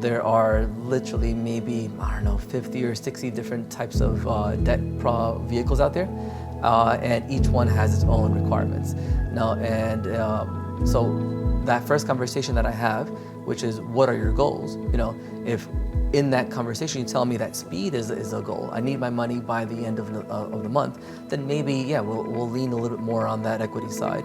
there are literally maybe, 50 or 60 different types of debt vehicles out there, and each one has its own requirements. So that first conversation that I have, which is, what are your goals? If in that conversation you tell me that speed is a goal, I need my money by the end of the month, then maybe, we'll lean a little bit more on that equity side.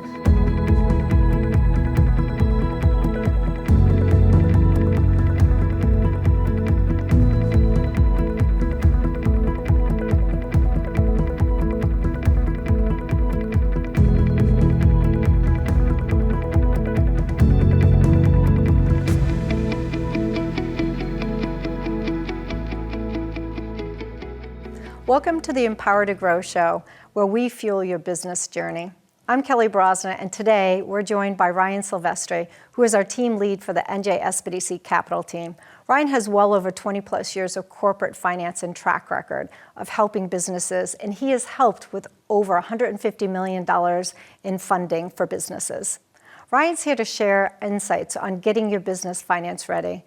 Welcome to the Empower to Grow show, where we fuel your business journey. I'm Kelly Brosna, and today we're joined by Ryan Silvestre, who is our team lead for the NJSBDC Capital team. Ryan has well over 20 plus years of corporate finance and track record of helping businesses, and he has helped with over $150 million in funding for businesses. Ryan's here to share insights on getting your business finance ready.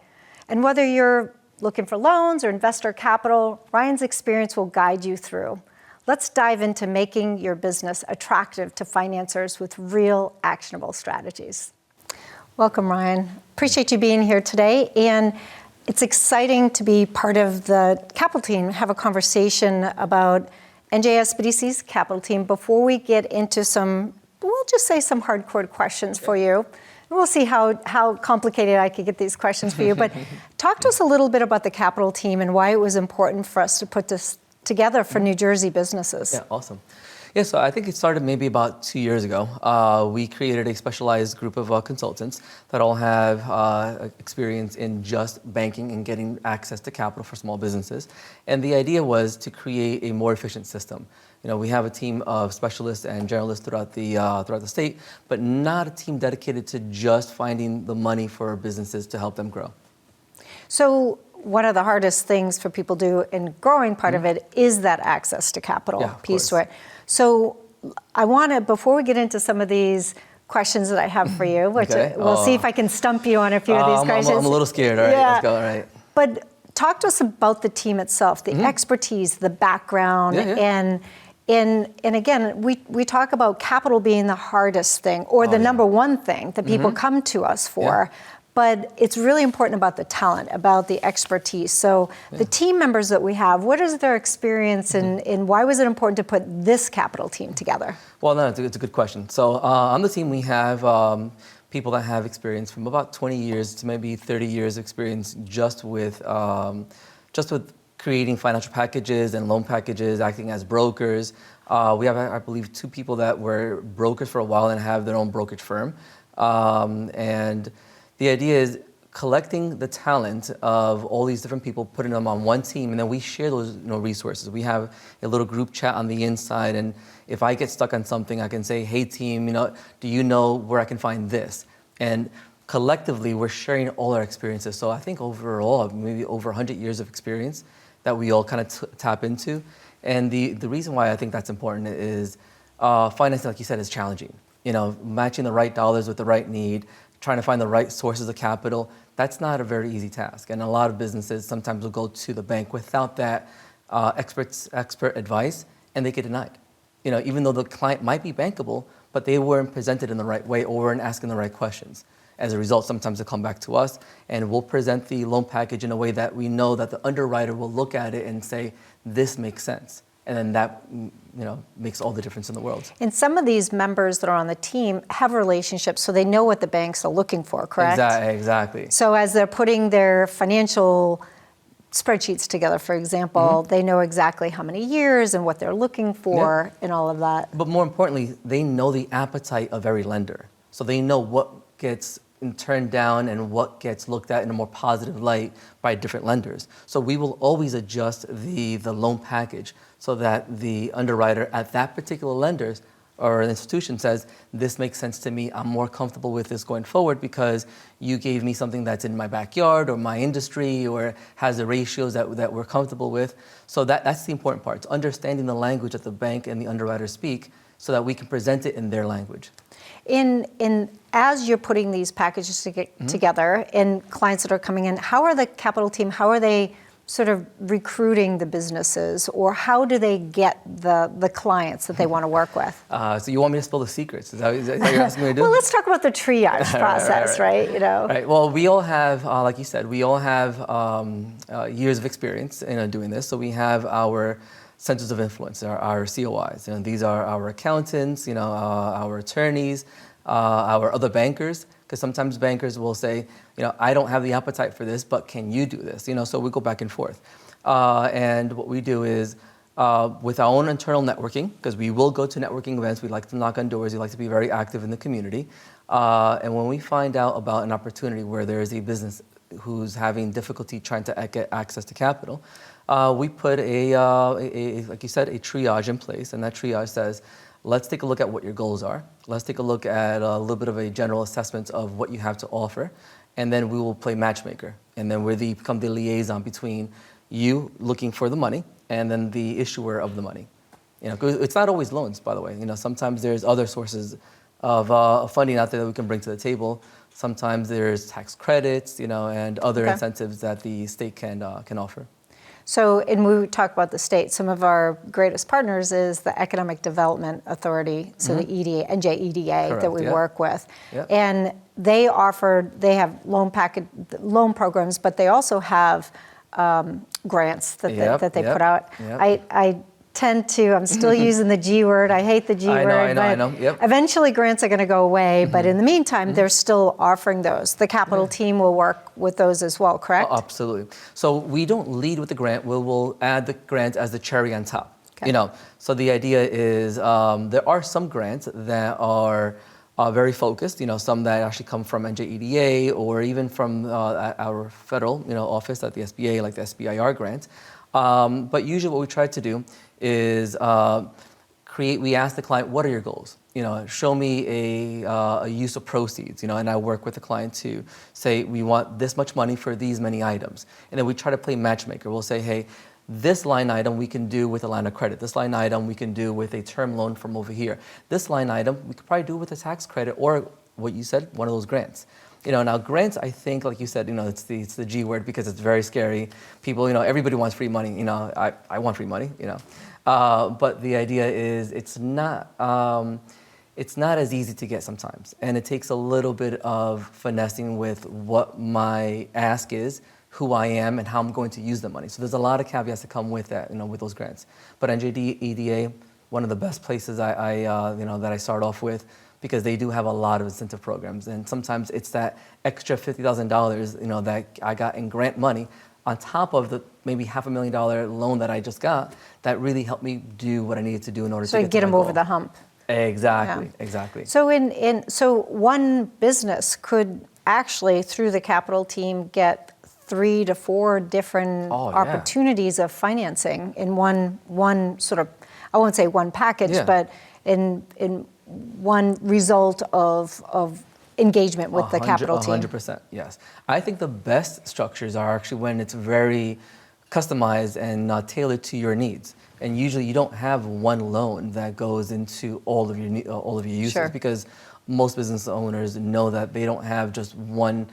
And whether you're looking for loans or investor capital, Ryan's experience will guide you through. Let's dive into making your business attractive to financiers with real actionable strategies. Welcome, Ryan. Appreciate you being here today. And it's exciting to be part of the capital team, have a conversation about NJSBDC's capital team before we get into we'll just say some hardcore questions for you. We'll see how complicated I could get these questions for you. But talk to us a little bit about the capital team and why it was important for us to put this together for New Jersey businesses. Yeah, awesome. Yeah, so I think it started maybe about 2 years ago. We created a specialized group of consultants that all have experience in just banking and getting access to capital for small businesses. And the idea was to create a more efficient system. We have a team of specialists and generalists throughout the state, but not a team dedicated to just finding the money for businesses to help them grow. So one of the hardest things for people to do in growing part of it is that access to capital piece to it. So I want to, before we get into some of these questions that I have for you, which we'll see if I can stump you on a few of these questions. I'm a little scared. All right, let's go. All right. But talk to us about the team itself, the expertise, the background, and again, we talk about capital being the hardest thing or the number one thing that people come to us for. But it's really important about the talent, about the expertise. So the team members that we have, what is their experience and why was it important to put this capital team together? Well, no, it's a good question. So on the team we have people that have experience from about 20 years to maybe 30 years experience just with creating financial packages and loan packages, acting as brokers. We have, I believe, 2 people that were brokers for a while and have their own brokerage firm. And the idea is collecting the talent of all these different people, putting them on one team, and then we share those resources. We have a little group chat on the inside, and if I get stuck on something, I can say, hey team, do you know where I can find this? And collectively, we're sharing all our experiences. So I think overall, maybe over 100 years of experience that we all kind of tap into. And the reason why I think that's important is financing, like you said, is challenging. Matching the right dollars with the right need, trying to find the right sources of capital, that's not a very easy task. And a lot of businesses sometimes will go to the bank without that expert advice, and they get denied. Even though the client might be bankable, but they weren't presented in the right way or weren't asking the right questions. As a result, sometimes they come back to us and we'll present the loan package in a way that we know that the underwriter will look at it and say, this makes sense. And then that makes all the difference in the world. And some of these members that are on the team have relationships, so they know what the banks are looking for, correct? Exactly. So as they're putting their financial spreadsheets together, for example, they know exactly how many years and what they're looking for and all of that. But more importantly, they know the appetite of every lender. So they know what gets turned down and what gets looked at in a more positive light by different lenders. So we will always adjust the loan package so that the underwriter at that particular lender's or an institution says, this makes sense to me, I'm more comfortable with this going forward because you gave me something that's in my backyard or my industry or has the ratios that we're comfortable with. So that's the important part. It's understanding the language that the bank and the underwriter speak so that we can present it in their language. As you're putting these packages together and clients that are coming in, how are the capital team, how are they sort of recruiting the businesses, or how do they get the clients that they want to work with? So you want me to spill the secrets? Is that what you're asking me to do? Well, let's talk about the triage process, right? You know. Right. Well, we all have, like you said, we all have years of experience in doing this. So we have our centers of influence, our COIs. You know, these are our accountants, our attorneys, our other bankers. Because sometimes bankers will say, I don't have the appetite for this, but can you do this? So we go back and forth. And what we do is, with our own internal networking, because we will go to networking events, we like to knock on doors, we like to be very active in the community. And when we find out about an opportunity where there is a business who's having difficulty trying to get access to capital, we put like you said, a triage in place, and that triage says, let's take a look at what your goals are. Let's take a look at a little bit of a general assessment of what you have to offer, and then we will play matchmaker. And then we become the liaison between you looking for the money and then the issuer of the money. 'Cause it's not always loans, by the way. Sometimes there's other sources of funding out there that we can bring to the table. Sometimes there's tax credits, and other incentives that the state can offer. So, and we talk about the state. Some of our greatest partners is the Economic Development Authority, so the EDA, NJEDA, Correct, that we work with. Yep. And they have loan programs, but they also have grants that they put out. Yep. I tend to, I'm still using the G word. I hate the G word. I know. Yep. Eventually grants are going to go away, but in the meantime, they're still offering those. The capital team will work with those as well, correct? Oh, absolutely. So we don't lead with the grant. We'll add the grant as the cherry on top. Okay. So the idea is there are some grants that are very focused. Some that actually come from NJEDA or even from our federal office at the SBA, like the SBIR grant. But usually what we try to do is we ask the client, what are your goals? Show me a use of proceeds, and I work with the client to say, we want this much money for these many items. And then we try to play matchmaker. We'll say, hey, this line item we can do with a line of credit. This line item we can do with a term loan from over here. This line item we could probably do with a tax credit or what you said, one of those grants. Now grants, I think, like you said, it's the G word because it's very scary. People, everybody wants free money. I want free money. But the idea is it's not as easy to get sometimes, and it takes a little bit of finessing with what my ask is, who I am, and how I'm going to use the money. So there's a lot of caveats that come with that, with those grants. But NJEDA, one of the best places that I start off with, because they do have a lot of incentive programs, and sometimes it's that extra $50,000, that I got in grant money on top of the maybe $500,000 loan that I just got that really helped me do what I needed to do in order to get them my over goal. the hump. Exactly, Yeah. exactly. So so one business could actually, through the capital team, get 3 to 4 different opportunities of financing in one sort of, I won't say one package, but in one result of engagement with the capital team. 100%, yes. I think the best structures are actually when it's very customized and tailored to your needs. And usually you don't have one loan that goes into all of your uses, because most business owners know that they don't have just one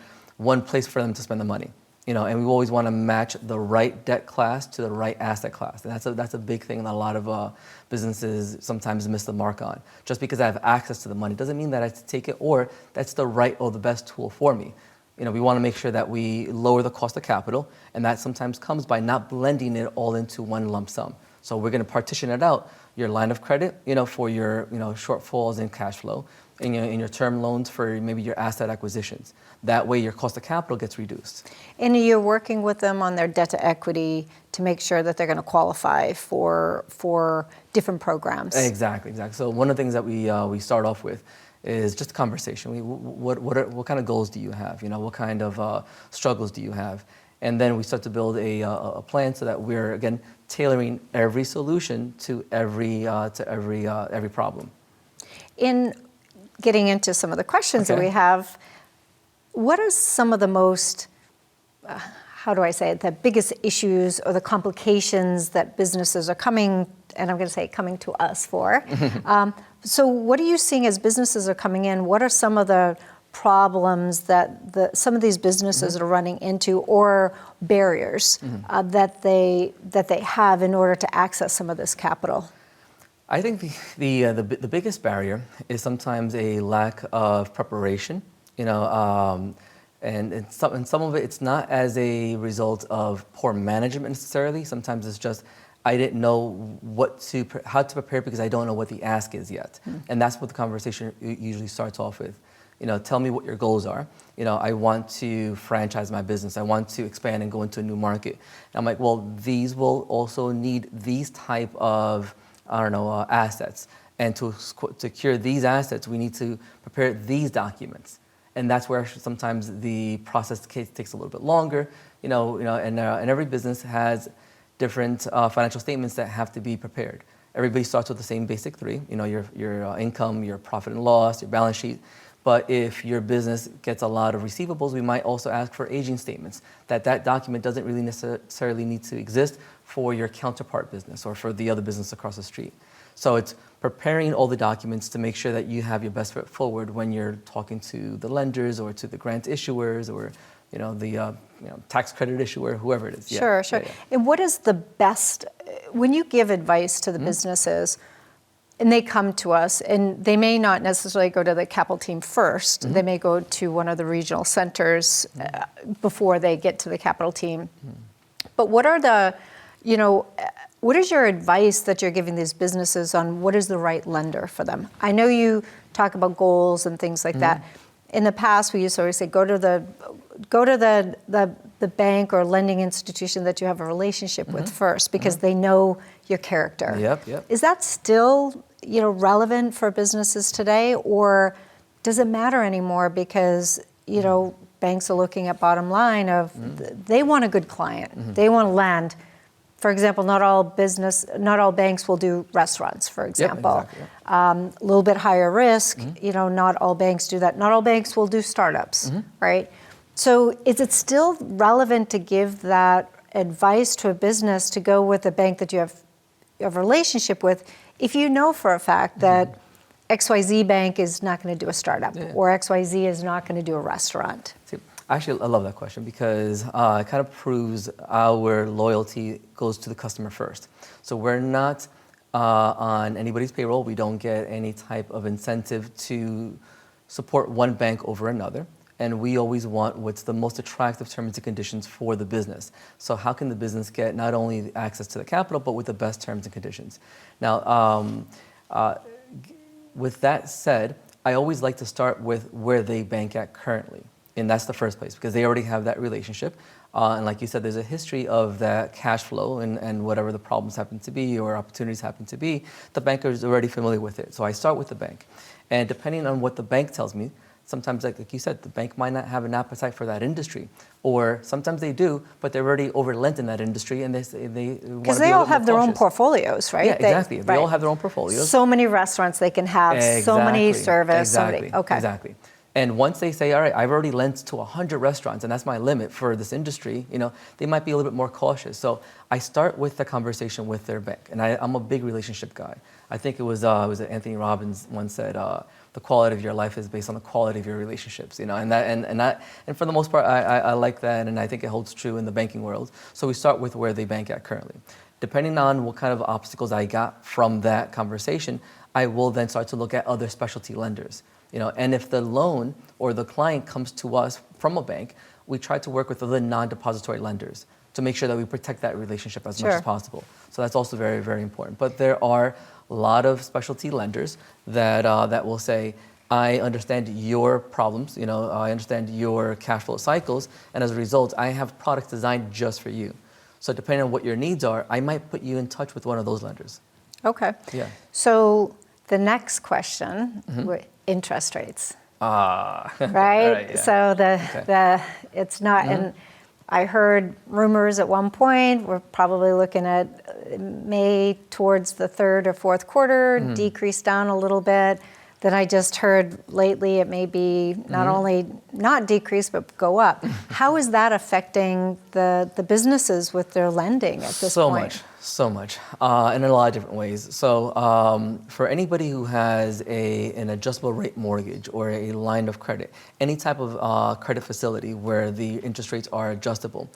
place for them to spend the money. And we always want to match the right debt class to the right asset class. And that's a big thing that a lot of businesses sometimes miss the mark on. Just because I have access to the money doesn't mean that I have to take it or that's the right or the best tool for me. We want to make sure that we lower the cost of capital, and that sometimes comes by not blending it all into one lump sum. So we're going to partition it out, your line of credit, for your, shortfalls in cash flow, and in your term loans for maybe your asset acquisitions. That way your cost of capital gets reduced. And you're working with them on their debt to equity to make sure that they're going to qualify for different programs. Exactly. So one of the things that we start off with is just a conversation. What kind of goals do you have? What kind of struggles do you have? And then we start to build a plan so that we're, again, tailoring every solution to every problem. In getting into some of the questions that we have, what are some of the most, how do I say it, the biggest issues or the complications that businesses are coming and I'm going to say coming to us for. So what are you seeing as businesses are coming in? What are some of the problems that some of these businesses are running into, or barriers that they have in order to access some of this capital? I think the biggest barrier is sometimes a lack of preparation, and some of it, it's not as a result of poor management necessarily. Sometimes it's just, I didn't know how to prepare because I don't know what the ask is yet. And that's what the conversation usually starts off with. Tell me what your goals are. I want to franchise my business. I want to expand and go into a new market. And I'm like, well, these will also need these type of, assets. And to secure these assets, we need to prepare these documents. And that's where sometimes the process takes a little bit longer, and every business has different financial statements that have to be prepared. Everybody starts with the same basic three, your income, your profit and loss, your balance sheet. But if your business gets a lot of receivables, we might also ask for aging statements. That document doesn't really necessarily need to exist for your counterpart business or for the other business across the street. So it's preparing all the documents to make sure that you have your best foot forward when you're talking to the lenders or to the grant issuers or the tax credit issuer, whoever it is. Sure. Yeah. And what is the best, when you give advice to the businesses, and they come to us, and they may not necessarily go to the capital team first. They may go to one of the regional centers before they get to the capital team. But what are what is your advice that you're giving these businesses on what is the right lender for them? I know you talk about goals and things like that. In the past, we used to always say, go to the bank or lending institution that you have a relationship with first, because they know your character. Yep. Is that still relevant for businesses today, or does it matter anymore because banks are looking at bottom line of they want a good client, they want to lend. For example, not all banks will do restaurants, for example. Yep, exactly. A little bit higher risk, not all banks do that. Not all banks will do startups, right? So is it still relevant to give that advice to a business to go with a bank that you have a relationship with if you know for a fact that XYZ bank is not going to do a startup or XYZ is not going to do a restaurant? Actually, I love that question because it kind of proves our loyalty goes to the customer first. So we're not on anybody's payroll. We don't get any type of incentive to support one bank over another. And we always want what's the most attractive terms and conditions for the business. So how can the business get not only access to the capital, but with the best terms and conditions? Now, with that said, I always like to start with where they bank at currently. And that's the first place because they already have that relationship. And like you said, there's a history of that cash flow and whatever the problems happen to be or opportunities happen to be, the banker is already familiar with it. So I start with the bank. And depending on what the bank tells me, sometimes, like you said, the bank might not have an appetite for that industry. Or sometimes they do, but they're already over-lent in that industry and they because they all have their own portfolios, right? Yeah, exactly. They all have their own portfolios. So many restaurants they can have, so many service. Exactly. And once they say, all right, I've already lent to 100 restaurants and that's my limit for this industry, they might be a little bit more cautious. So I start with the conversation with their bank. And I'm a big relationship guy. I think it was Anthony Robbins once said, the quality of your life is based on the quality of your relationships, and for the most part, I like that, and I think it holds true in the banking world. So we start with where they bank at currently. Depending on what kind of obstacles I got from that conversation, I will then start to look at other specialty lenders. And if the loan or the client comes to us from a bank, we try to work with other non-depository lenders to make sure that we protect that relationship as much as possible. So that's also very, very important. But there are a lot of specialty lenders that will say, I understand your problems, I understand your cash flow cycles, and as a result, I have products designed just for you. So depending on what your needs are, I might put you in touch with one of those lenders. Okay. Yeah. So the next question, interest rates. Right? Right, yeah. So it's not, and I heard rumors at one point, we're probably looking at May towards the third or fourth quarter, decrease down a little bit. then I just heard lately it may be not only not decrease, but go up. How is that affecting the businesses with their lending at this point? So much, in a lot of different ways. So for anybody who has an adjustable rate mortgage or a line of credit, any type of credit facility where the interest rates are adjustable,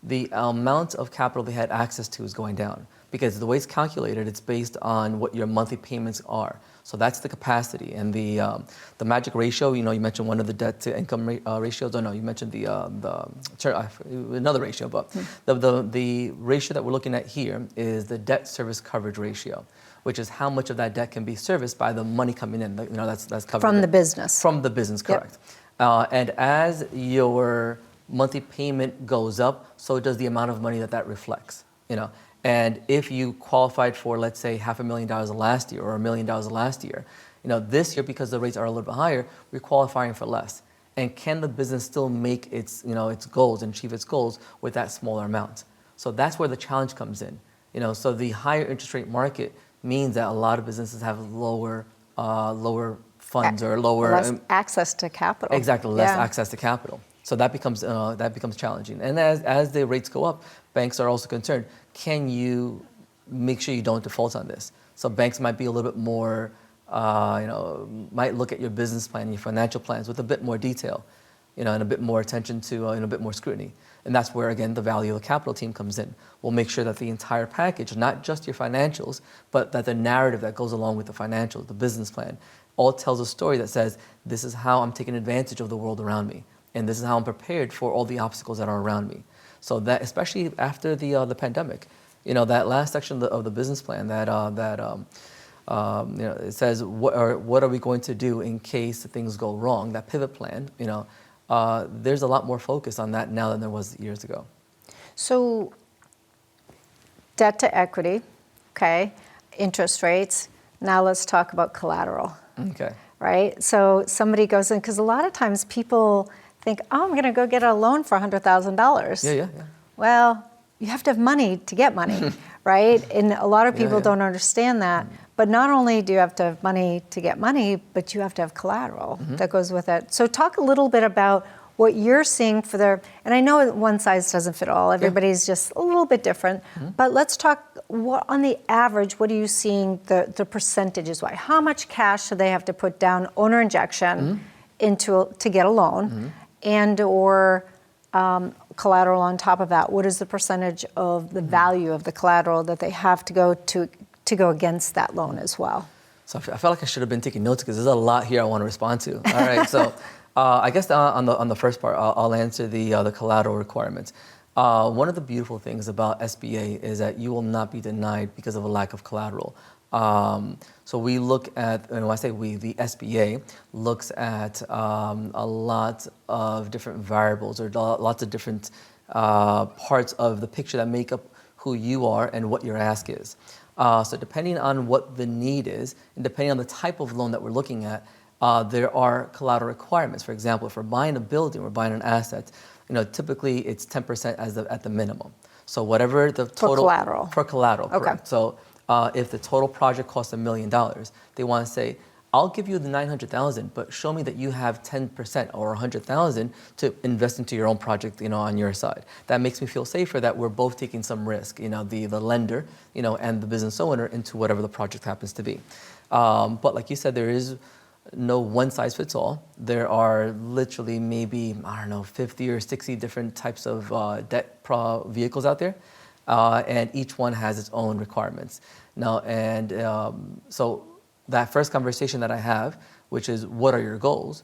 the amount of capital they had access to is going down, because the way it's calculated, it's based on what your monthly payments are. So that's the capacity, and the magic ratio. You mentioned one of the debt to income ratios. Oh no, you mentioned another ratio. But the ratio that we're looking at here is the debt service coverage ratio, which is how much of that debt can be serviced by the money coming in. That's covered from the business. From the business, correct. Yep. And as your monthly payment goes up, so does the amount of money that reflects. And if you qualified for, let's say, $500,000 last year or $1 million last year, this year, because the rates are a little bit higher, we're qualifying for less. And can the business still make its goals and achieve its goals with that smaller amount? So that's where the challenge comes in. So the higher interest rate market means that a lot of businesses have lower funds or lower less access to capital. Exactly, less access to capital. So that becomes challenging. And as the rates go up, banks are also concerned. Can you make sure you don't default on this? So banks might be a little bit more, might look at your business plan, your financial plans with a bit more detail, and a bit more attention to, a bit more scrutiny. And that's where, again, the value of the capital team comes in. We'll make sure that the entire package, not just your financials, but that the narrative that goes along with the financials, the business plan, all tells a story that says, this is how I'm taking advantage of the world around me. And this is how I'm prepared for all the obstacles that are around me. So that, especially after the pandemic, that last section of the business plan it says what are we going to do in case things go wrong. That pivot plan, there's a lot more focus on that now than there was years ago. So debt to equity, okay, interest rates. Now let's talk about collateral. Okay. Right. So somebody goes in, because a lot of times people think, oh, I'm going to go get a loan for $100,000. Yeah. Well, you have to have money to get money, right? And a lot of people don't understand that. But not only do you have to have money to get money, but you have to have collateral that goes with it. So talk a little bit about what you're seeing for and I know one size doesn't fit all. Everybody's just a little bit different. But let's talk, on the average, what are you seeing the percentages? How much cash do they have to put down, owner injection, to get a loan? And or collateral on top of that? What is the percentage of the value of the collateral that they have to go against that loan as well? So I felt like I should have been taking notes because there's a lot here I want to respond to. All right, so I guess on the first part, I'll answer the collateral requirements. One of the beautiful things about SBA is that you will not be denied because of a lack of collateral. So we look at, and when I say we, the SBA looks at a lot of different variables or lots of different parts of the picture that make up who you are and what your ask is. So depending on what the need is, and depending on the type of loan that we're looking at, there are collateral requirements. For example, if we're buying a building or buying an asset, typically it's 10% at the minimum. So whatever the total for collateral, correct. So if the total project costs $1 million, they want to say, I'll give you the $900,000, but show me that you have 10% or $100,000 to invest into your own project, on your side. That makes me feel safer that we're both taking some risk, the lender, and the business owner into whatever the project happens to be. But like you said, there is no one size fits all. There are literally maybe, 50 or 60 different types of debt vehicles out there. And each one has its own requirements. Now, so that first conversation that I have, which is what are your goals?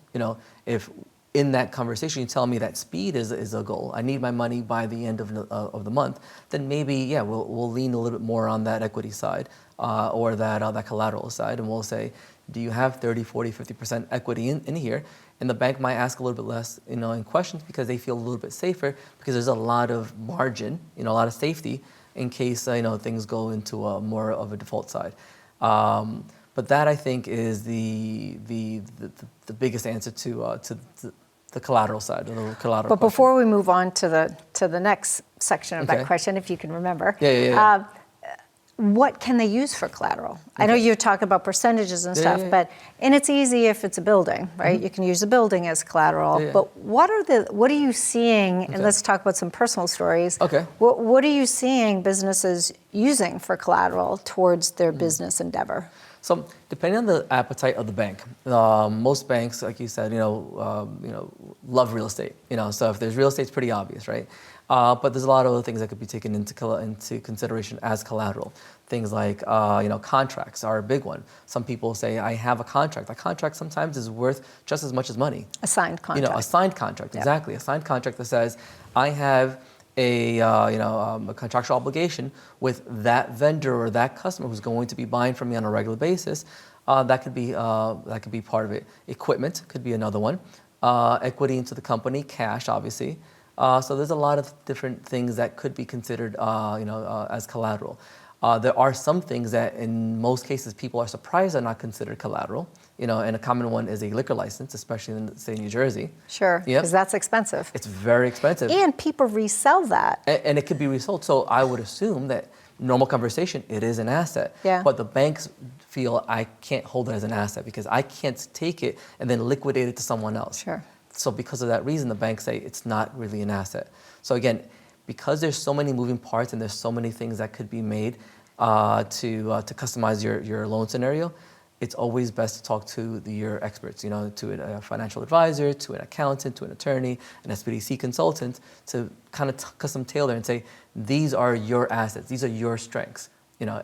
If in that conversation you tell me that speed is a goal, I need my money by the end of the month, then maybe we'll lean a little bit more on that equity side or that collateral side, and we'll say, do you have 30, 40, 50% equity in here? And the bank might ask a little bit less, in questions because they feel a little bit safer because there's a lot of margin, a lot of safety in case things go into a more of a default side. But that I think is the biggest answer to the collateral side, the collateral. But before we move on to the next section of that question, if you can remember, what can they use for collateral? I know you're talking about percentages and stuff, and it's easy if it's a building, right? You can use a building as collateral, but what are you seeing, and let's talk about some personal stories. Okay. What are you seeing businesses using for collateral towards their business endeavor? So depending on the appetite of the bank, most banks, like you said, love real estate. So if there's real estate, it's pretty obvious, right? But there's a lot of other things that could be taken into consideration as collateral. Things like, contracts are a big one. Some people say, I have a contract. A contract sometimes is worth just as much as money. A signed contract. A signed contract, exactly. A signed contract that says, I have a contractual obligation with that vendor or that customer who's going to be buying from me on a regular basis. That could be part of it. Equipment could be another one. Equity into the company, cash, obviously. So there's a lot of different things that could be considered, as collateral. There are some things that, in most cases, people are surprised are not considered collateral. And a common one is a liquor license, especially in the state of New Jersey. Sure, because that's expensive. It's very expensive. And people resell that. And it could be resold. So I would assume that normal conversation, it is an asset. Yeah. But the banks feel I can't hold it as an asset because I can't take it and then liquidate it to someone else. Sure. So because of that reason, the banks say it's not really an asset. So again, because there's so many moving parts and there's so many things that could be made to customize your loan scenario, it's always best to talk to your experts, to a financial advisor, to an accountant, to an attorney, an SBDC consultant, to kind of custom tailor and say, these are your assets, these are your strengths,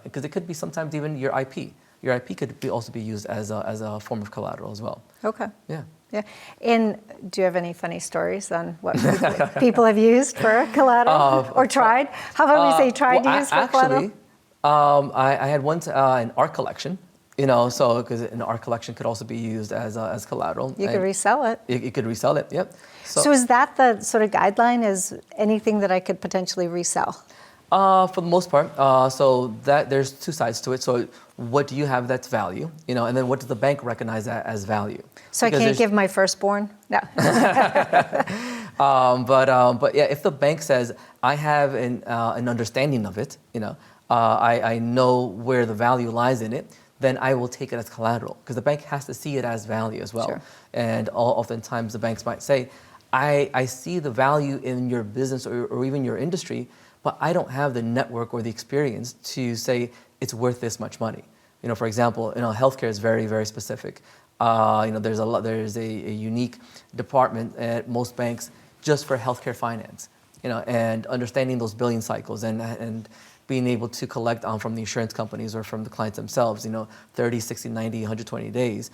because it could be sometimes even your IP. Your IP could also be used as a form of collateral as well. Okay. Yeah. Yeah. And do you have any funny stories on what people have used for collateral or tried? How about we say tried to use for collateral? I had one in art collection. So because an art collection could also be used as collateral. You could resell it. You could resell it, yep. So is that the sort of guideline, is anything that I could potentially resell? For the most part. So that there's two sides to it. So what do you have that's value? And then what does the bank recognize that as value? So because I can't give my firstborn? No. But yeah, if the bank says, I have an understanding of it, I know where the value lies in it, then I will take it as collateral because the bank has to see it as value as well. Sure. And oftentimes the banks might say, I see the value in your business or even your industry, but I don't have the network or the experience to say it's worth this much money. For example, healthcare is very, very specific. There's a unique department at most banks just for healthcare finance. And understanding those billing cycles and being able to collect from the insurance companies or from the clients themselves, 30, 60, 90, 120 days.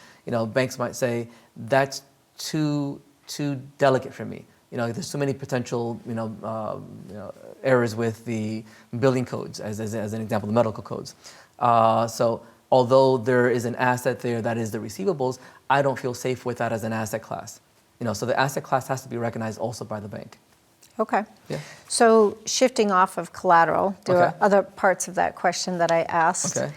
Banks might say, that's too delicate for me. There's so many potential, errors with the billing codes, as an example, the medical codes. So although there is an asset there that is the receivables, I don't feel safe with that as an asset class. So the asset class has to be recognized also by the bank. Okay. Yeah. So shifting off of collateral, there are other parts of that question that I asked. Okay.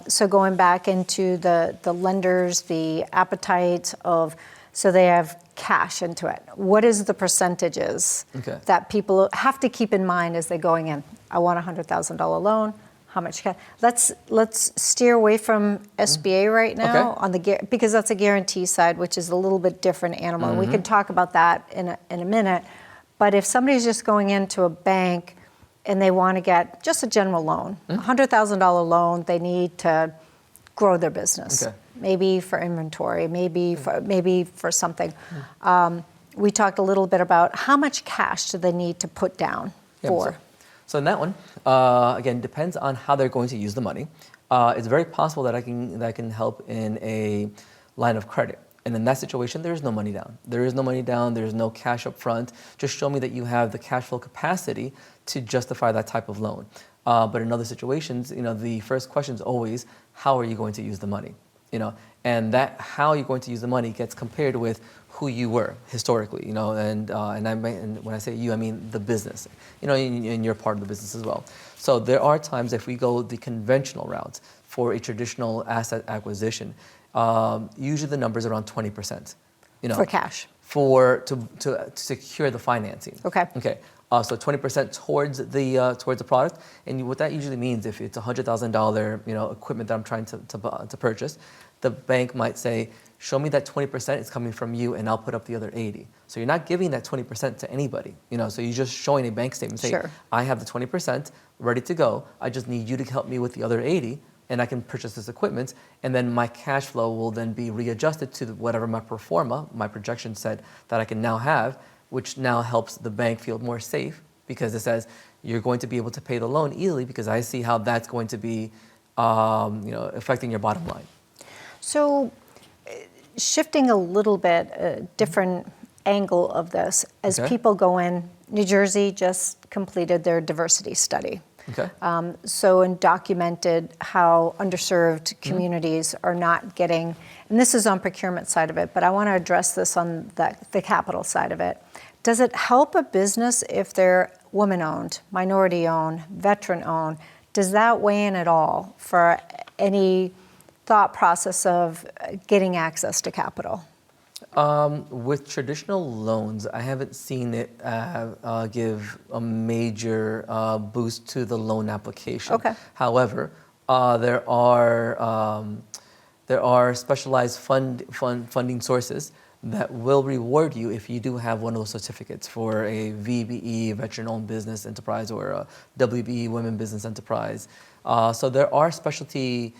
So going back into the lenders, the appetite of, so they have cash into it. What is the percentages that people have to keep in mind as they're going in? I want a $100,000 loan. How much cash? Let's steer away from SBA right now on because that's a guarantee side, which is a little bit different animal. We can talk about that in a minute. But if somebody's just going into a bank and they want to get just a general loan, a $100,000 loan, they need to grow their business. Maybe for inventory, maybe for something. We talked a little bit about how much cash do they need to put down for. So in that one, again, depends on how they're going to use the money. It's very possible that I can help in a line of credit. And in that situation, there is no money down. There is no money down. There is no cash up front. Just show me that you have the cash flow capacity to justify that type of loan. But in other situations, the first question is always, how are you going to use the money? And that how you're going to use the money gets compared with who you were historically. And when I say you, I mean the business. And you're part of the business as well. So there are times if we go the conventional route for a traditional asset acquisition. Usually the number's around 20%. For cash. To secure the financing. Okay. So 20% towards the product, and what that usually means, if it's $100,000 equipment that I'm trying to purchase, the bank might say, show me that 20% is coming from you, and I'll put up the other 80. So you're not giving that 20% to anybody, so you're just showing a bank statement saying, Sure. I have the 20% ready to go. I just need you to help me with the other 80, and I can purchase this equipment, and then my cash flow will then be readjusted to whatever my pro forma, my projection said that I can now have, which now helps the bank feel more safe because it says you're going to be able to pay the loan easily because I see how that's going to be affecting your bottom line. So shifting a little bit, a different angle of this, as Okay. people go in, New Jersey just completed their diversity study. Okay. And documented how underserved communities are not getting, and this is on procurement side of it, but I want to address this on the capital side of it. Does it help a business if they're woman-owned, minority-owned, veteran-owned? Does that weigh in at all for any thought process of getting access to capital? With traditional loans, I haven't seen it give a major boost to the loan application. Okay. However, there are specialized funding sources that will reward you if you do have one of those certificates for a VBE, veteran-owned business enterprise, or a WBE, women business enterprise. So there are specialty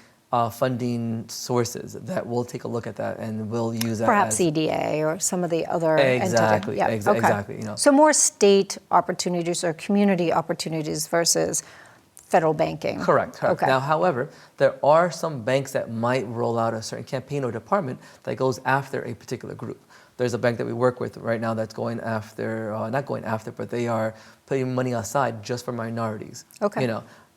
funding sources that will take a look at that and will use that. Perhaps EDA or some of the other Exactly, entities. Yeah, exactly. So more state opportunities or community opportunities versus federal banking. Correct. Okay. Now, however, there are some banks that might roll out a certain campaign or department that goes after a particular group. There's a bank that we work with right now that's going after, not going after, but they are putting money aside just for minorities. Okay.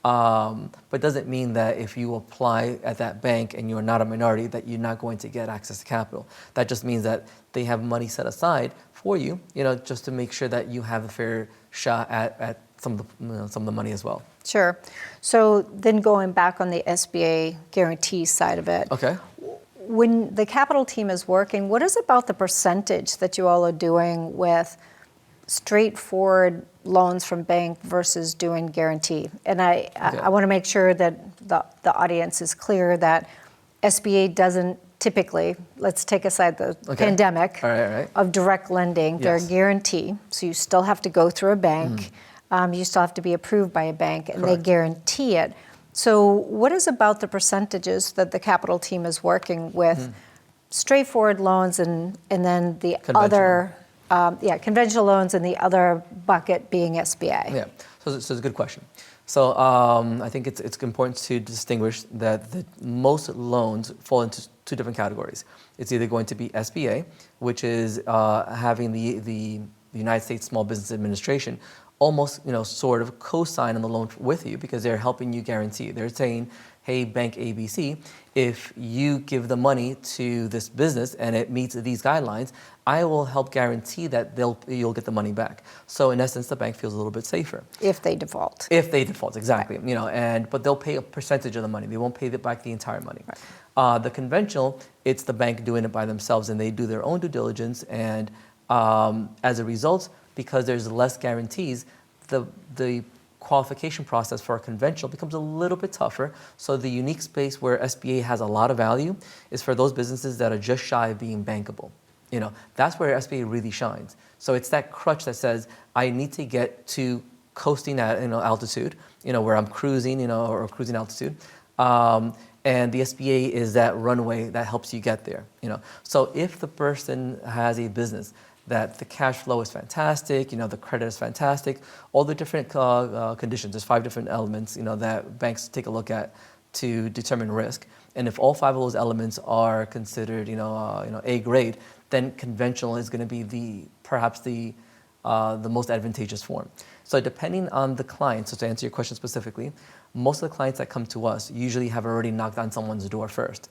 But doesn't mean that if you apply at that bank and you're not a minority that you're not going to get access to capital. That just means that they have money set aside for you, just to make sure that you have a fair shot at some of the money as well. Sure. So then going back on the SBA guarantee side of it. Okay. When the capital team is working, what is about the percentage that you all are doing with straightforward loans from bank versus doing guarantee? And I want to make sure that the audience is clear that SBA doesn't typically, let's take aside the pandemic All right. of direct lending, they're Yes. guarantee, so you still have to go through a bank, you still have to be approved by a bank, and they Correct. guarantee it. So what is about the percentages that the capital team is working with straightforward loans and then the other, conventional loans and the other bucket being SBA? Yeah, so it's a good question. So I think it's important to distinguish that most loans fall into two different categories. It's either going to be SBA, which is having the United States Small Business Administration almost sort of co-sign on the loan with you because they're helping you guarantee. They're saying, hey, Bank ABC, if you give the money to this business and it meets these guidelines, I will help guarantee that you'll get the money back. So in essence, the bank feels a little bit safer. If they default. If they default, exactly. But they'll pay a percentage of the money. They won't pay back the entire money. Right. The conventional, it's the bank doing it by themselves, and they do their own due diligence. And as a result, because there's less guarantees, the qualification process for a conventional becomes a little bit tougher. So the unique space where SBA has a lot of value is for those businesses that are just shy of being bankable. That's where SBA really shines. So it's that crutch that says, I need to get to coasting at altitude, where I'm cruising, or cruising altitude. And the SBA is that runway that helps you get there. So if the person has a business that the cash flow is fantastic, the credit is fantastic, all the different conditions, there's 5 different elements, that banks take a look at to determine risk. And if all 5 of those elements are considered, A grade, then conventional is going to be perhaps the most advantageous form. So depending on the client, so to answer your question specifically, most of the clients that come to us usually have already knocked on someone's door first.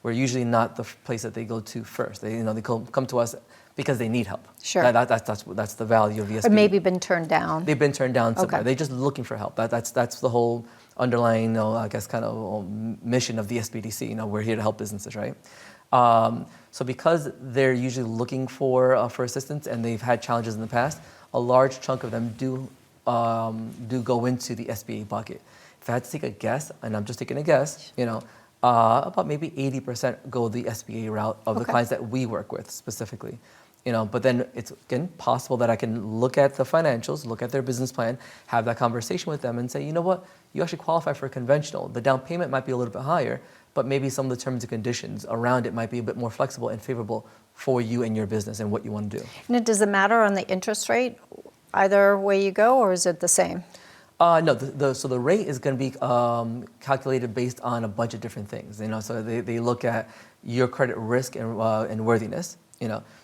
We're usually not the place that they go to first. They come to us because they need help. Sure. That's the value of the SBA. Or maybe been turned down. They've been turned down somewhere. Okay. They're just looking for help. That's the whole underlying, kind of mission of the SBDC. We're here to help businesses, right? So because they're usually looking for assistance and they've had challenges in the past, a large chunk of them do go into the SBA bucket. If I had to take a guess, and I'm just taking a guess, about maybe 80% go the SBA route of the clients that we work with specifically. But then it's, again, possible that I can look at the financials, look at their business plan, have that conversation with them and say, you know what, you actually qualify for a conventional. The down payment might be a little bit higher, but maybe some of the terms and conditions around it might be a bit more flexible and favorable for you and your business and what you want to do. And does it matter on the interest rate, either way you go, or is it the same? No, so the rate is going to be calculated based on a bunch of different things. So they look at your credit risk and worthiness.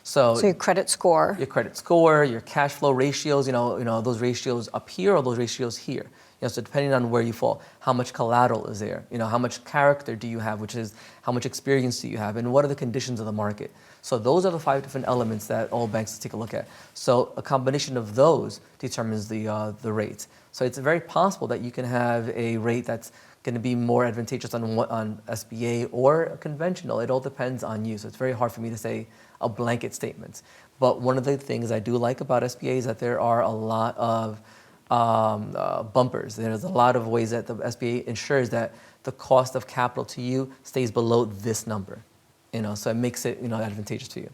So your credit score. Your credit score, your cash flow ratios. Those ratios up here or those ratios here. So depending on where you fall, how much collateral is there? How much character do you have, which is how much experience do you have, and what are the conditions of the market? So those are the 5 different elements that all banks take a look at. So a combination of those determines the rate. So it's very possible that you can have a rate that's going to be more advantageous on SBA or a conventional. It all depends on you. So it's very hard for me to say a blanket statement. But one of the things I do like about SBA is that there are a lot of bumpers. There's a lot of ways that the SBA ensures that the cost of capital to you stays below this number. So it makes it advantageous to you.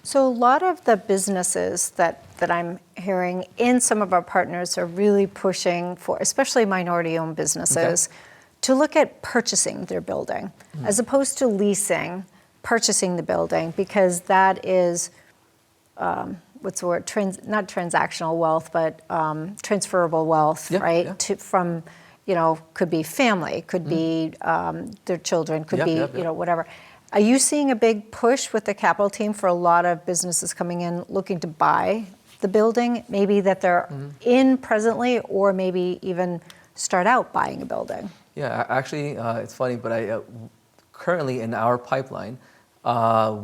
So a lot of the businesses that I'm hearing in some of our partners are really pushing for, especially minority-owned businesses, to look at purchasing their building as opposed to leasing, purchasing the building, because that is, what's the word? Not transactional wealth, but transferable wealth, right? Yeah. From, could be family, could be their children, could be, whatever. Are you seeing a big push with the capital team for a lot of businesses coming in looking to buy the building, maybe that they're in presently, or maybe even start out buying a building? Yeah, actually, it's funny, but currently in our pipeline,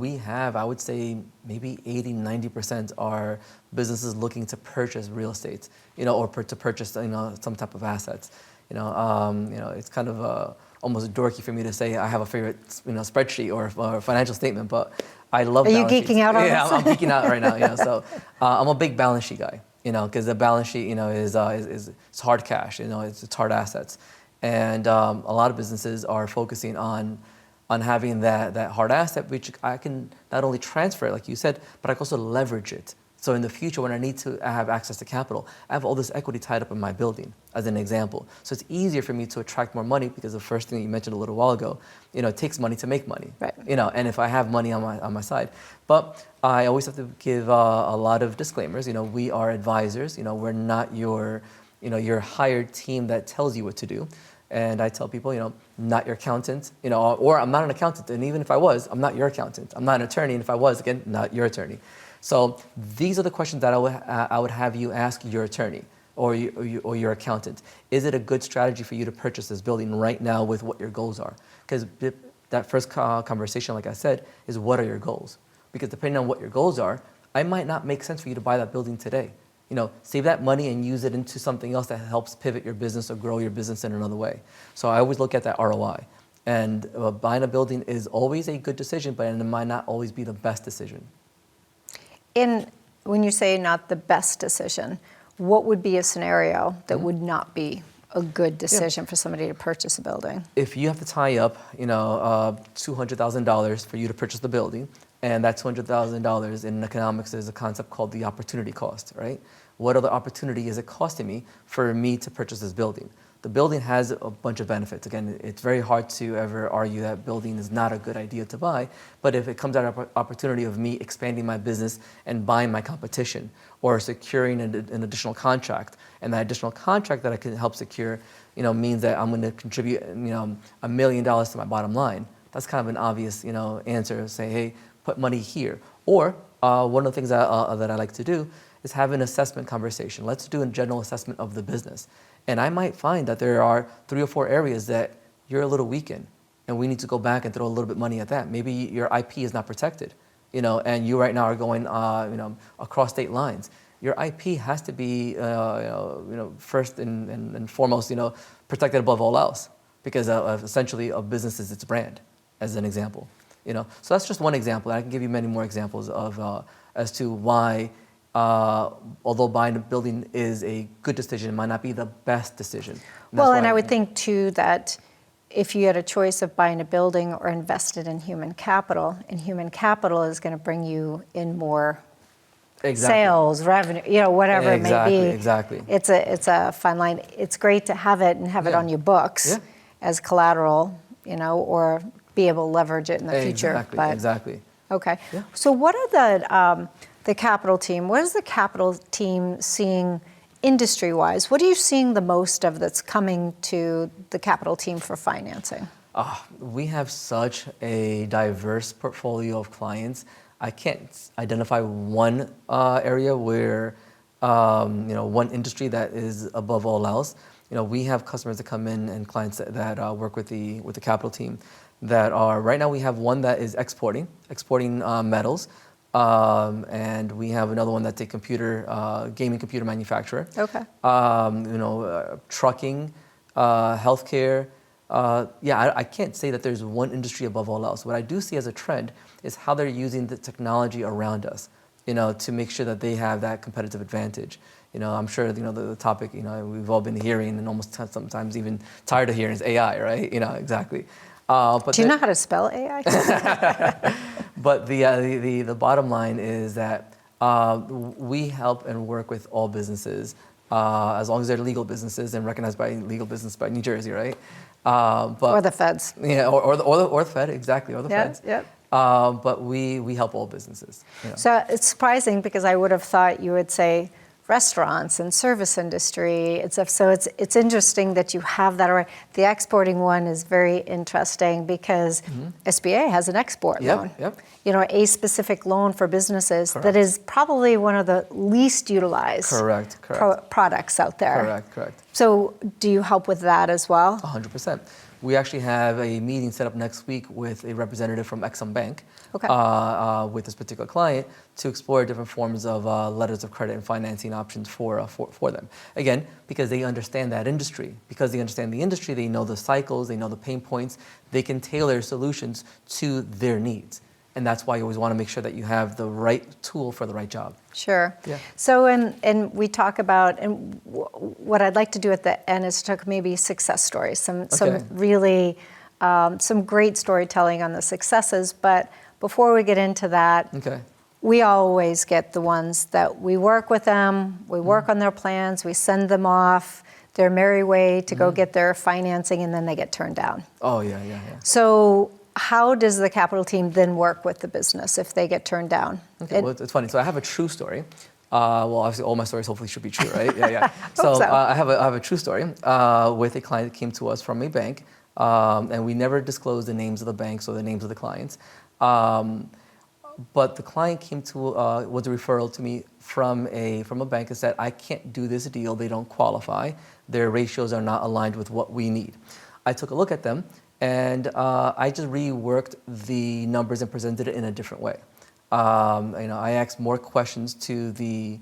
we have, I would say, maybe 80-90% are businesses looking to purchase real estate, or to purchase, some type of assets. It's kind of almost dorky for me to say I have a favorite, spreadsheet or financial statement, but I love. Are you geeking out on this? Yeah, I'm geeking out right now. So I'm a big balance sheet guy. Because the balance sheet, is it's hard cash. It's hard assets, and a lot of businesses are focusing on having that hard asset, which I can not only transfer it, like you said, but I can also leverage it. So in the future, when I need to have access to capital, I have all this equity tied up in my building, as an example. So it's easier for me to attract more money because the first thing that you mentioned a little while ago, it takes money to make money. Right. And if I have money on my side. But I always have to give a lot of disclaimers. We are advisors. We're not your hired team that tells you what to do. And I tell people, not your accountant, or I'm not an accountant. And even if I was, I'm not your accountant. I'm not an attorney. And if I was, again, not your attorney. So these are the questions that I would have you ask your attorney or your accountant. Is it a good strategy for you to purchase this building right now with what your goals are? Because that first conversation, like I said, is what are your goals? Because depending on what your goals are, it might not make sense for you to buy that building today. Save that money and use it into something else that helps pivot your business or grow your business in another way. So I always look at that ROI. And buying a building is always a good decision, but it might not always be the best decision. When you say not the best decision, what would be a scenario that would not be a good decision for somebody to purchase a building? If you have to tie up, $200,000 for you to purchase the building, and that $200,000 in economics is a concept called the opportunity cost, right? What other opportunity is it costing me for me to purchase this building? The building has a bunch of benefits. Again, it's very hard to ever argue that building is not a good idea to buy, but if it comes out of opportunity of me expanding my business and buying my competition or securing an additional contract, and that additional contract that I can help secure, means that I'm going to contribute, $1 million to my bottom line, that's kind of an obvious, answer to say, hey, put money here. Or one of the things that I like to do is have an assessment conversation. Let's do a general assessment of the business. And I might find that there are 3 or 4 areas that you're a little weak in, and we need to go back and throw a little bit of money at that. Maybe your IP is not protected, and you right now are going, across state lines. Your IP has to be, first and foremost, protected above all else, because essentially a business is its brand, as an example. So that's just one example. I can give you many more examples of as to why although buying a building is a good decision, it might not be the best decision. Well, and I would think too that if you had a choice of buying a building or invested in human capital, and human capital is going to bring you in more sales, revenue, whatever it may be. Exactly. It's a fine line. It's great to have it and have it on your books as collateral, or be able to leverage it in the future. Exactly. Okay. Yeah. So what are the capital team? What is the capital team seeing industry-wise? What are you seeing the most of that's coming to the capital team for financing? We have such a diverse portfolio of clients. I can't identify one area where, one industry that is above all else. We have customers that come in and clients that work with the capital team that are, right now we have one that is exporting metals. And we have another one that's a gaming computer manufacturer. Okay. Trucking, healthcare. I can't say that there's one industry above all else. What I do see as a trend is how they're using the technology around us, to make sure that they have that competitive advantage. I'm sure, the topic, we've all been hearing and almost sometimes even tired of hearing is AI, right? Exactly. But do you know how to spell AI? But the bottom line is that we help and work with all businesses as long as they're legal businesses and recognized by legal business by New Jersey, right? Or the feds. Yeah, or the Fed, exactly, or the feds. Yep. But we help all businesses. So it's surprising because I would have thought you would say restaurants and service industry and stuff. So it's interesting that you have that already. The exporting one is very interesting because SBA has an export loan. Yep. A specific loan for businesses that is probably one of the least utilized products out there. Correct. So do you help with that as well? 100%. We actually have a meeting set up next week with a representative from Exxon Bank with this particular client to explore different forms of letters of credit and financing options for them. Again, because they understand that industry. Because they understand the industry, they know the cycles, they know the pain points. They can tailor solutions to their needs. And that's why you always want to make sure that you have the right tool for the right job. Sure. Yeah. So, and we talk about, and what I'd like to do at the end is talk maybe success stories, some really, some great storytelling on the successes. But before we get into that, we always get the ones that we work with them, we work on their plans, we send them off their merry way to go get their financing, and then they get turned down. Oh, yeah. So how does the capital team then work with the business if they get turned down? Okay, well, it's funny. So I have a true story. Well, obviously, all my stories hopefully should be true, right? Yeah. So I have a true story with a client that came to us from a bank, and we never disclosed the names of the banks or the names of the clients. But the client came to was a referral to me from a bank and said, I can't do this deal. They don't qualify. Their ratios are not aligned with what we need. I took a look at them. And I just reworked the numbers and presented it in a different way. I asked more questions to the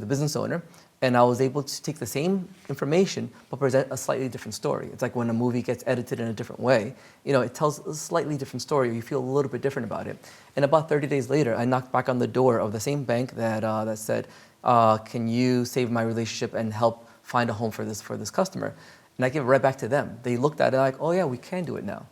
business owner, and I was able to take the same information but present a slightly different story. It's like when a movie gets edited in a different way, it tells a slightly different story. You feel a little bit different about it. And about 30 days later, I knocked back on the door of the same bank that said, "Can you save my relationship and help find a home for this customer?" And I give it right back to them. They looked at it like, oh yeah, we can do it now.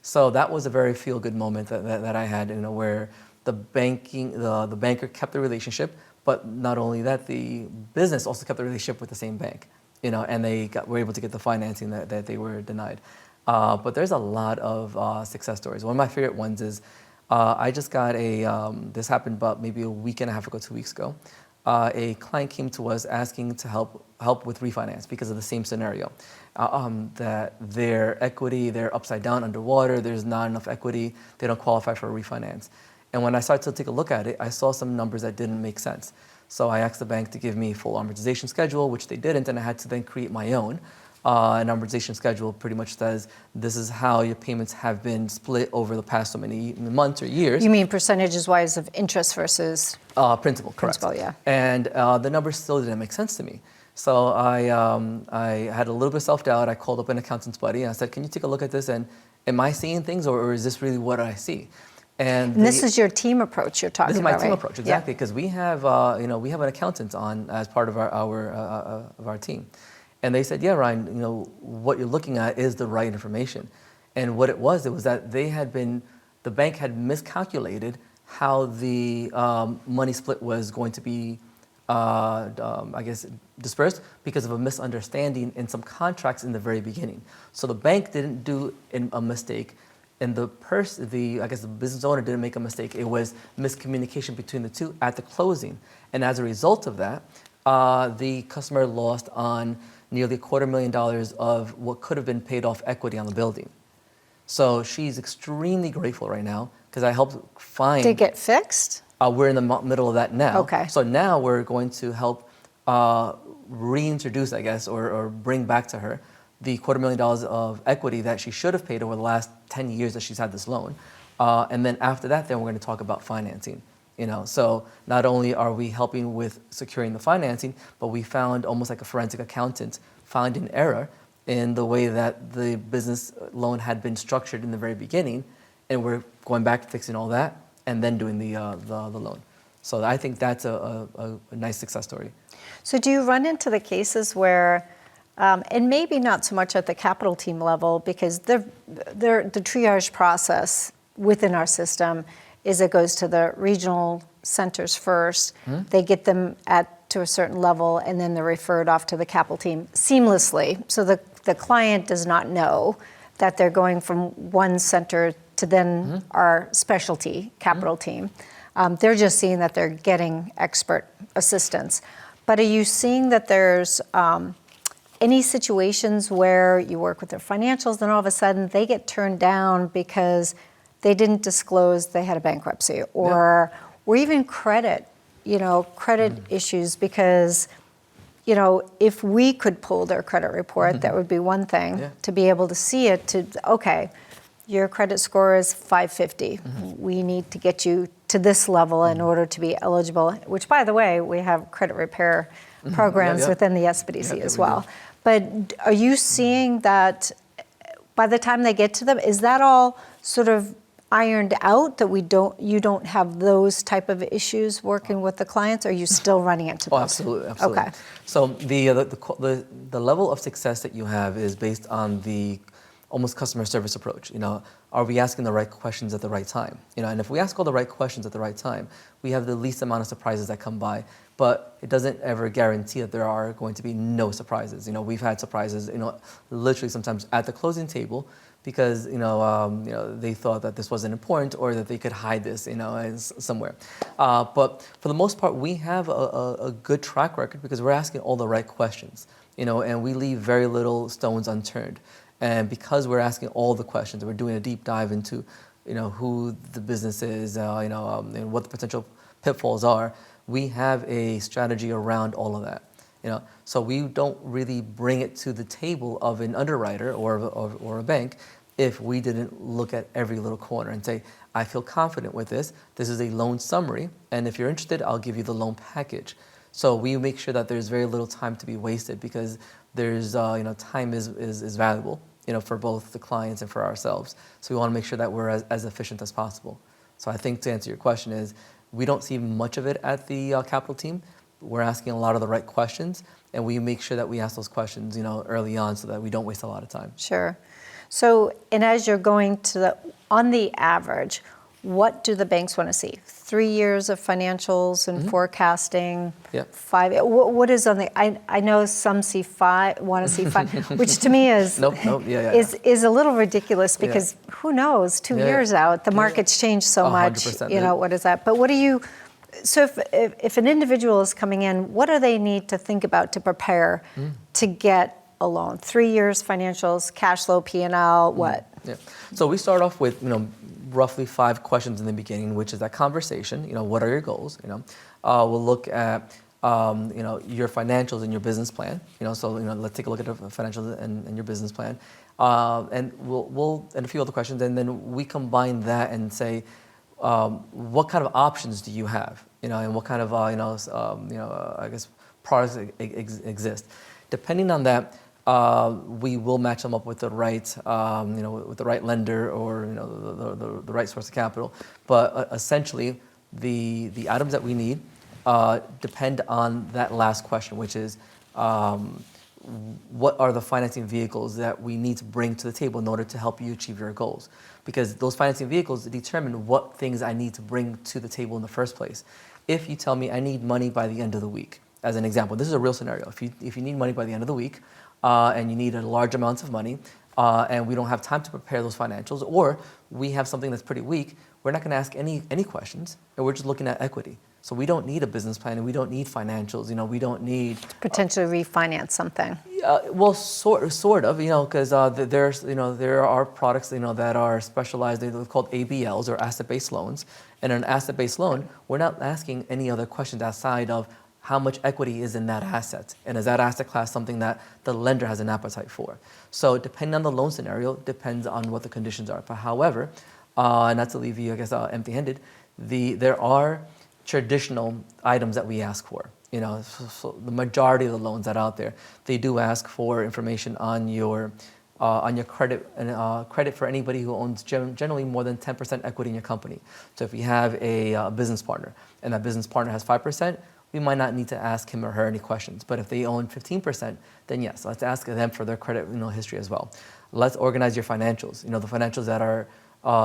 So that was a very feel-good moment that I had, where the banker kept the relationship, but not only that, the business also kept the relationship with the same bank, and they were able to get the financing that they were denied. But there's a lot of success stories. One of my favorite ones is I just got this happened about maybe a week and a half ago, 2 weeks ago. A client came to us asking to help with refinance because of the same scenario, that their equity, they're upside down underwater, there's not enough equity, they don't qualify for a refinance. And when I started to take a look at it, I saw some numbers that didn't make sense. So I asked the bank to give me a full amortization schedule, which they didn't, and I had to then create my own. An amortization schedule pretty much says this is how your payments have been split over the past so many months or years. You mean percentages wise of interest versus principal? Correct. Principal, yeah. And the numbers still didn't make sense to me. So I had a little bit of self-doubt. I called up an accountant's buddy and I said, "Can you take a look at this? And am I seeing things, or is this really what I see?" And this is your team approach you're talking about, This is my team right? approach, exactly, because we have, we have an accountant on as part of our team. And they said, yeah, Ryan, what you're looking at is the right information. And what it was that the bank had miscalculated how the money split was going to be, dispersed because of a misunderstanding in some contracts in the very beginning. So the bank didn't do a mistake, and the business owner didn't make a mistake. It was miscommunication between the two at the closing. And as a result of that, the customer lost on nearly $250,000 of what could have been paid off equity on the building. So she's extremely grateful right now because I helped find. Did it get fixed? We're in the middle of that now. Okay. So now we're going to help reintroduce, or bring back to her the $250,000 of equity that she should have paid over the last 10 years that she's had this loan. And then after that, then we're going to talk about financing. So not only are we helping with securing the financing, but we found almost like a forensic accountant found an error in the way that the business loan had been structured in the very beginning, and we're going back to fixing all that and then doing the loan. So I think that's a nice success story. So do you run into the cases where, and maybe not so much at the capital team level, because the triage process within our system is it goes to the regional centers first. They get them to a certain level, and then they're referred off to the capital team seamlessly. So the client does not know that they're going from one center to then our specialty capital team. They're just seeing that they're getting expert assistance. But are you seeing that there's any situations where you work with their financials and all of a sudden they get turned down because they didn't disclose they had a bankruptcy, or even credit issues because, if we could pull their credit report, that would be one thing. Yeah. To be able to see it, okay, your credit score is 550. We need to get you to this level in order to be eligible, which, by the way, we have credit repair programs within the SBDC as well. But are you seeing that by the time they get to them, is that all sort of ironed out, that you don't have those type of issues working with the clients? Or are you still running into those? Absolutely. Okay. So the level of success that you have is based on the almost customer service approach. Are we asking the right questions at the right time? And if we ask all the right questions at the right time, we have the least amount of surprises that come by. But it doesn't ever guarantee that there are going to be no surprises. We've had surprises, literally sometimes at the closing table, because they thought that this wasn't important or that they could hide this somewhere. But for the most part, we have a good track record because we're asking all the right questions, and we leave very little stones unturned. And because we're asking all the questions, we're doing a deep dive into who the business is, and what the potential pitfalls are. We have a strategy around all of that. So we don't really bring it to the table of an underwriter or a bank if we didn't look at every little corner and say, I feel confident with this. This is a loan summary, and if you're interested, I'll give you the loan package. So we make sure that there's very little time to be wasted because there's time is valuable for both the clients and for ourselves. So we want to make sure that we're as efficient as possible. So I think to answer your question is, we don't see much of it at the capital team. We're asking a lot of the right questions, and we make sure that we ask those questions, early on so that we don't waste a lot of time. Sure. So, and as you're going on the average, what do the banks want to see? 3 years of financials and forecasting? Yep. 5? What is on the? I know some want to see 5, which to me is is a little ridiculous because who knows? 2 years out, the market's changed so much. 100%. What is that? But what do you? So if an individual is coming in, what do they need to think about to prepare to get a loan? 3 years financials, cash flow, P&L, what? Yeah. So we start off with roughly 5 questions in the beginning, which is that conversation. What are your goals? We'll look at your financials and your business plan. So let's take a look at the financials and your business plan, and we'll and a few other questions, and then we combine that and say, what kind of options do you have? And what kind of products exist? Depending on that, we will match them up with the right, with the right lender or the right source of capital. But essentially, the items that we need depend on that last question, which is what are the financing vehicles that we need to bring to the table in order to help you achieve your goals? Because those financing vehicles determine what things I need to bring to the table in the first place. If you tell me I need money by the end of the week, as an example, this is a real scenario. If you need money by the end of the week and you need a large amount of money and we don't have time to prepare those financials, or we have something that's pretty weak, we're not going to ask any questions, and we're just looking at equity. So we don't need a business plan, and we don't need financials. We don't need potentially refinance something. Well, sort of, because there are products, that are specialized. They're called ABLs, or asset-based loans. And an asset-based loan, we're not asking any other questions outside of how much equity is in that asset, and is that asset class something that the lender has an appetite for? So depending on the loan scenario, depends on what the conditions are. But however, not to leave you, I guess, empty-handed, there are traditional items that we ask for. So the majority of the loans that are out there, they do ask for information on your credit, and credit for anybody who owns generally more than 10% equity in your company. So if you have a business partner and that business partner has 5%, we might not need to ask him or her any questions. But if they own 15%, then yes, let's ask them for their credit history as well. Let's organize your financials. The financials that are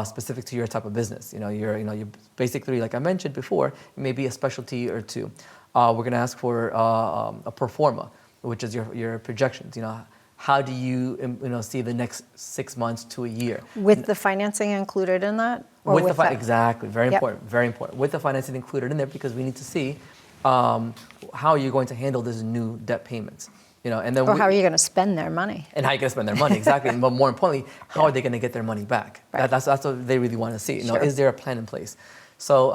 specific to your type of business. You're basically, like I mentioned before, it may be a specialty or two. We're going to ask for a pro forma, which is your projections. How do you see the next 6 months to a year? With the financing included in that? Or with the exactly, very important, very important. With the financing included in there, because we need to see how you're going to handle this new debt payments. And then how are you going to spend their money? And how you're going to spend their money, exactly. But more importantly, how are they going to get their money back? Right. That's what they really want to see. Sure. Is there a plan in place? So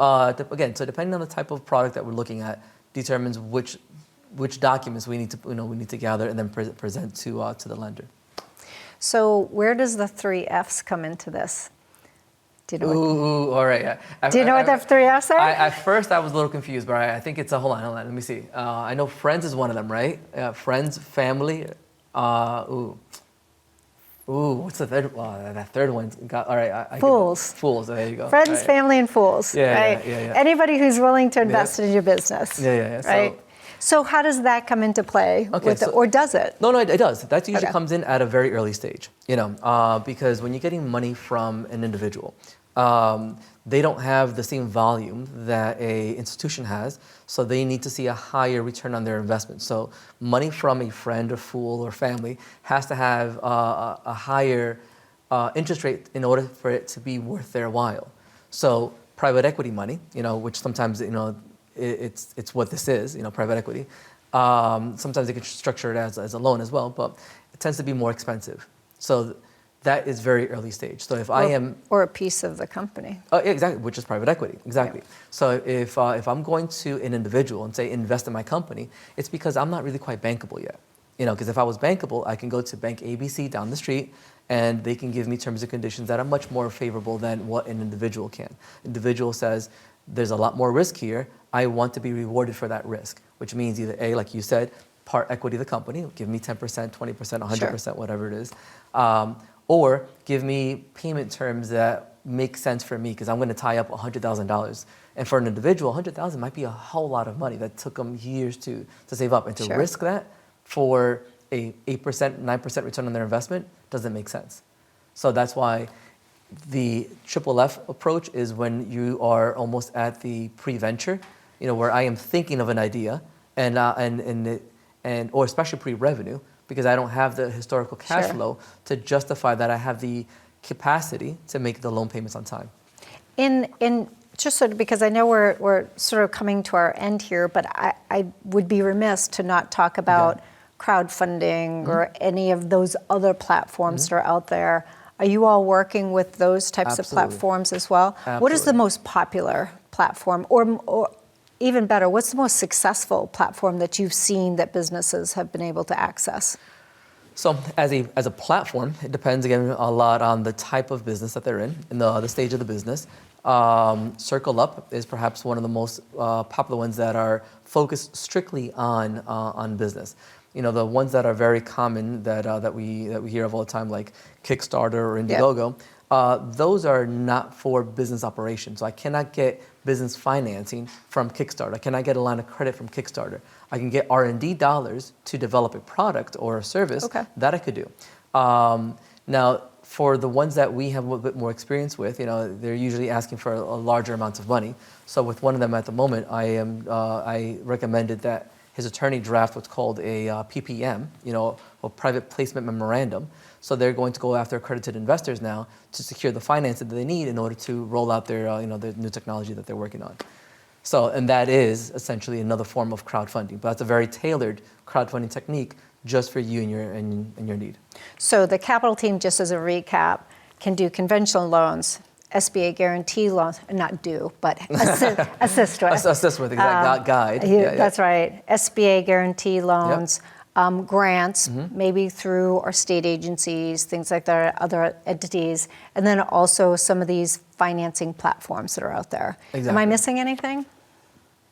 again, so depending on the type of product that we're looking at, determines which documents we need to gather and then present to the lender. So where does the 3 Fs come into this? Do you know Ooh, all right. Yeah. Do you know what the 3 Fs are? At first, I was a little confused, but I think it's hold on. Let me see. I know friends is one of them, right? Friends, family. What's the third? That third one got all right. Fools. Fools. There you go. Friends, right. family, and fools. Yeah, right? yeah. Anybody who's willing to invest in your business. Yeah. Right. So how does that come into play? Okay, or does it? No, it does. That usually comes in at a very early stage. Because when you're getting money from an individual, they don't have the same volume that a institution has, so they need to see a higher return on their investment. So money from a friend or fool or family has to have a higher interest rate in order for it to be worth their while. So private equity money, which sometimes it's what this is, private equity. Sometimes they can structure it as a loan as well, but it tends to be more expensive. So that is very early stage. So if or a piece of the company. Exactly, which is private equity, exactly. Yeah. So if I'm going to an individual and say invest in my company, it's because I'm not really quite bankable yet. Because if I was bankable, I can go to Bank ABC down the street, and they can give me terms and conditions that are much more favorable than what an individual can. Individual says, there's a lot more risk here. I want to be rewarded for that risk, which means either A, like you said, part equity of the company, give me 10%, 20%, 100%, sure, whatever it is, or give me payment terms that make sense for me because I'm going to tie up $100,000. And for an individual, $100,000 might be a whole lot of money that took them years to save up, and to sure, risk that for a 8%, 9% return on their investment doesn't make sense. So that's why the triple F approach is when you are almost at the pre-venture, where I am thinking of an idea, or especially pre-revenue, because I don't have the historical cash, sure, flow to justify that I have the capacity to make the loan payments on time. In just sort of, because I know we're sort of coming to our end here, but I would be remiss to not talk about crowdfunding, mm-hmm, or any of those other platforms, mm-hmm, that are out there. Are you all working with those types, absolutely, of platforms as well? Absolutely. What is the most popular platform, or even better, what's the most successful platform that you've seen that businesses have been able to access? So as a platform, it depends again a lot on the type of business that they're in the stage of the business. Circle Up is perhaps one of the most popular ones that are focused strictly on business. the ones that are very common that we hear of all the time, like Kickstarter or Indiegogo, those are not for business operations. So I cannot get business financing from Kickstarter. I cannot get a line of credit from Kickstarter. I can get R&D dollars to develop a product or a service that I could do. Now, for the ones that we have a little bit more experience with, they're usually asking for a larger amount of money. So with one of them at the moment, I recommended that his attorney draft what's called a PPM, a private placement memorandum. So they're going to go after accredited investors now to secure the financing that they need in order to roll out their new technology that they're working on. So, and that is essentially another form of crowdfunding, but that's a very tailored crowdfunding technique just for you and your need. So the capital team, just as a recap, can do conventional loans, SBA guarantee loans, not do, but assist with. Assist with, guide. That's right. SBA guarantee loans, grants, maybe through our state agencies, things like that, other entities, and then also some of these financing platforms that are out there. Exactly. Am I missing anything?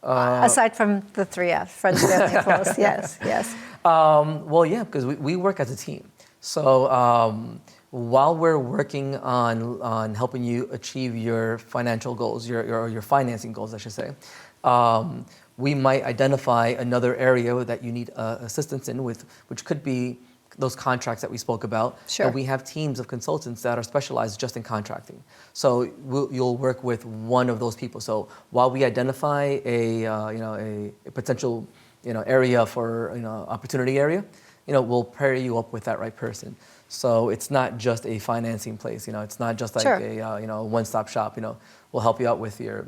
Aside from the 3F, friends, family, close. Yes. Well, yeah, because we work as a team. So while we're working on helping you achieve your financial goals, your financing goals, I should say, we might identify another area that you need assistance in with, which could be those contracts that we spoke about. Sure. And we have teams of consultants that are specialized just in contracting. So you'll work with one of those people. So while we identify a potential area for opportunity area, we'll pair you up with that right person. So it's not just a financing place. It's not just like a one-stop shop. We'll help you out with your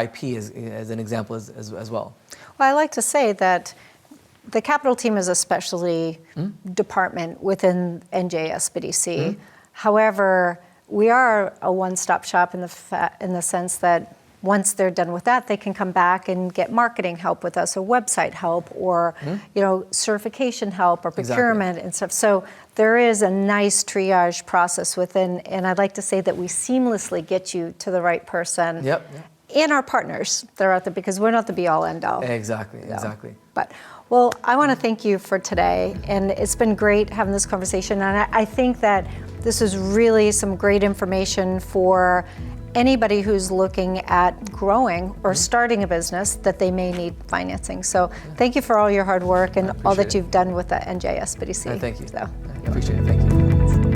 IP as an example as well. Well, I like to say that the capital team is a specialty department within NJSBDC. However, we are a one-stop shop in the sense that once they're done with that, they can come back and get marketing help with us, or website help, or certification help, or procurement and stuff. So there is a nice triage process within, and I'd like to say that we seamlessly get you to the right person. And our partners that are out there, because we're not the be-all, end-all. Exactly. But, well, I want to thank you for today, and it's been great having this conversation, and I think that this is really some great information for anybody who's looking at growing or starting a business that they may need financing. So thank you for all your hard work and all that you've done with the NJSBDC. Thank you. So. I appreciate it. Thank you.